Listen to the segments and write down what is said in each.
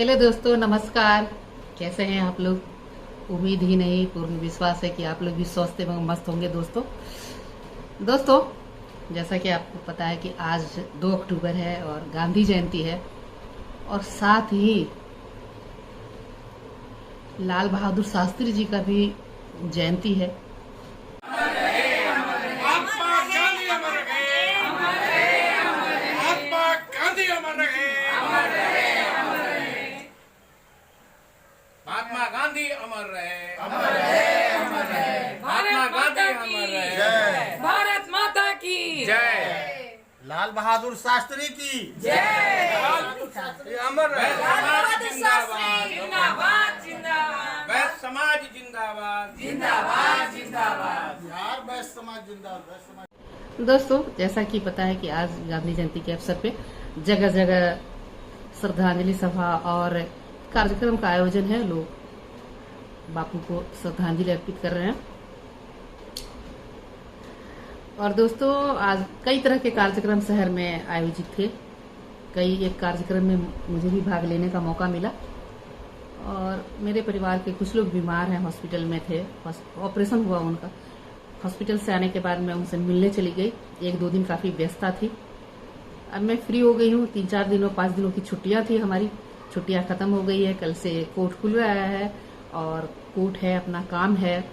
Hello दोस्तों, नमस्कार। कैसे हैं आप लोग? उम्मीद ही नहीं, पूर्ण विश्वास है कि आप लोग भी स्वस्थ एवं मस्त होंगे। दोस्तों, जैसा कि आपको पता है कि आज 2 अक्टूबर है और गांधी जयंती है और साथ ही लाल बहादुर शास्त्री जी का भी जयंती है। महात्मा गांधी अमर रहे, महात्मा गांधी अमर रहे, महात्मा गांधी अमर रहे, महात्मा गांधी अमर रहे। भारत माता की जय। लाल बहादुर शास्त्री की शास्त्री अमर रहे। समाज जिंदाबाद, जिंदाबाद जिंदाबाद वैश्य समाज जिंदाबाद, जिंदाबाद जिंदाबाद। यार वैश्य समाज जिंदाबाद, वैश्य समाज। दोस्तों, जैसा कि पता है कि आज गांधी जयंती के अवसर पे जगह जगह श्रद्धांजलि सभा और कार्यक्रम का आयोजन है। लोग बापू को श्रद्धांजलि अर्पित कर रहे हैं। और दोस्तों, आज कई तरह के कार्यक्रम शहर में आयोजित थे। एक कार्यक्रम में मुझे भी भाग लेने का मौका मिला और मेरे परिवार के कुछ लोग बीमार हैं, हॉस्पिटल में थे, ऑपरेशन हुआ उनका। हॉस्पिटल से आने के बाद मैं उनसे मिलने चली गई। 1-2 दिन काफी व्यस्तता थी। अब मैं फ्री हो गई हूँ। 3-4 दिनों 5 दिनों की छुट्टियां थी हमारी। छुट्टियां खत्म हो गई है। कल से कोर्ट खुल रहा है और कोर्ट है, अपना काम है।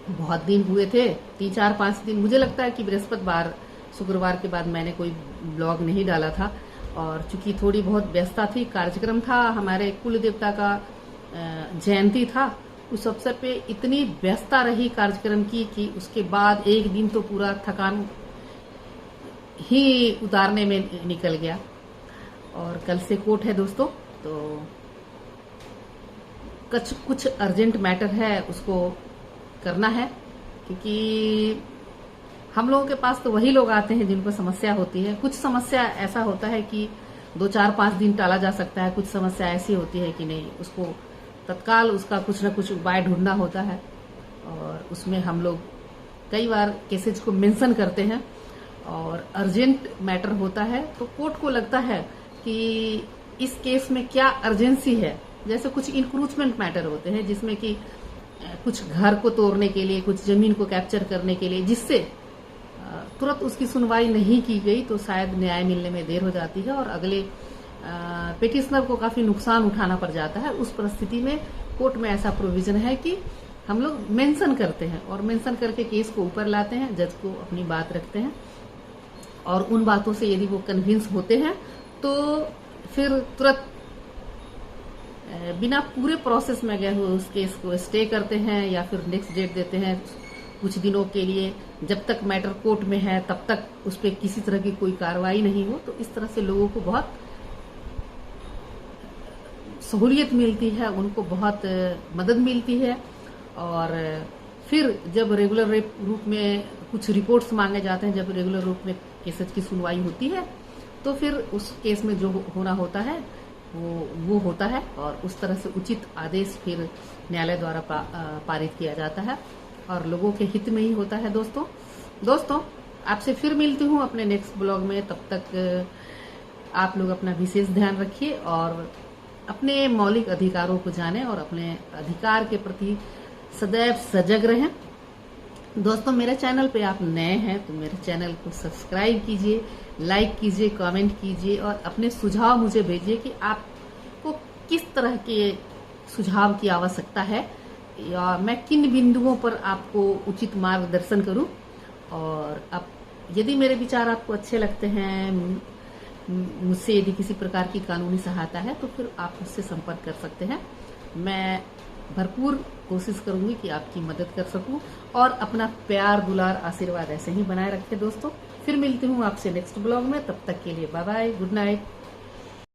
बहुत दिन हुए थे, 3-4-5 दिन। मुझे लगता है कि बृहस्पतिवार शुक्रवार के बाद मैंने कोई ब्लॉग नहीं डाला था और चूंकि थोड़ी बहुत व्यस्तता थी। कार्यक्रम था, हमारे कुल देवता का जयंती था। उस अवसर पे इतनी व्यस्तता रही कार्यक्रम की कि उसके बाद एक दिन तो पूरा थकान ही उतारने में निकल गया। और कल से कोर्ट है दोस्तों, तो कुछ अर्जेंट मैटर है, उसको करना है। क्योंकि हम लोगों के पास तो वही लोग आते हैं जिनको समस्या होती है। कुछ समस्या ऐसा होता है कि 2-4-5 दिन टाला जा सकता है। कुछ समस्या ऐसी होती है कि नहीं, उसको तत्काल उसका कुछ न कुछ उपाय ढूंढना होता है। और उसमें हम लोग कई बार केसेज को मेंशन करते हैं और अर्जेंट मैटर होता है तो कोर्ट को लगता है कि इस केस में क्या अर्जेंसी है। जैसे कुछ इंक्रूचमेंट मैटर होते हैं जिसमें कि कुछ घर को तोड़ने के लिए, कुछ जमीन को कैप्चर करने के लिए, जिससे तुरंत उसकी सुनवाई नहीं की गई तो शायद न्याय मिलने में देर हो जाती है और अगले पिटिशनर को काफी नुकसान उठाना पड़ जाता है। उस परिस्थिति में कोर्ट में ऐसा प्रोविजन है कि हम लोग मेंशन करते हैं और मेंशन करके केस को ऊपर लाते हैं, जज को अपनी बात रखते हैं और उन बातों से यदि वो कन्विंस होते हैं तो फिर तुरंत बिना पूरे प्रोसेस में गए हुए उस केस को स्टे करते हैं या फिर नेक्स्ट डेट देते हैं कुछ दिनों के लिए। जब तक मैटर कोर्ट में है तब तक उस पर किसी तरह की कोई कार्रवाई नहीं हो। तो इस तरह से लोगों को बहुत सहूलियत मिलती है, उनको बहुत मदद मिलती है। और फिर जब रेगुलर रूप में कुछ रिपोर्ट्स मांगे जाते हैं, जब रेगुलर रूप में केसेज की सुनवाई होती है तो फिर उस केस में जो होना होता है वो होता है और उस तरह से उचित आदेश फिर न्यायालय द्वारा पारित किया जाता है और लोगों के हित में ही होता है। दोस्तों, आपसे फिर मिलती हूँ अपने नेक्स्ट ब्लॉग में। तब तक आप लोग अपना विशेष ध्यान रखिए और अपने मौलिक अधिकारों को जानें और अपने अधिकार के प्रति सदैव सजग रहें। दोस्तों, मेरे चैनल पे आप नए हैं तो मेरे चैनल को सब्सक्राइब कीजिए, लाइक कीजिए, कमेंट कीजिए और अपने सुझाव मुझे भेजिए कि आपको किस तरह के सुझाव की आवश्यकता है या मैं किन बिंदुओं पर आपको उचित मार्गदर्शन करूं। और अब यदि मेरे विचार आपको अच्छे लगते हैं, मुझसे यदि किसी प्रकार की कानूनी सहायता है तो फिर आप मुझसे संपर्क कर सकते हैं। मैं भरपूर कोशिश करूंगी कि आपकी मदद कर सकूं और अपना प्यार, दुलार, आशीर्वाद ऐसे ही बनाए रखें। दोस्तों, फिर मिलती हूँ आपसे नेक्स्ट ब्लॉग में। तब तक के लिए बाय बाय, गुड नाइट।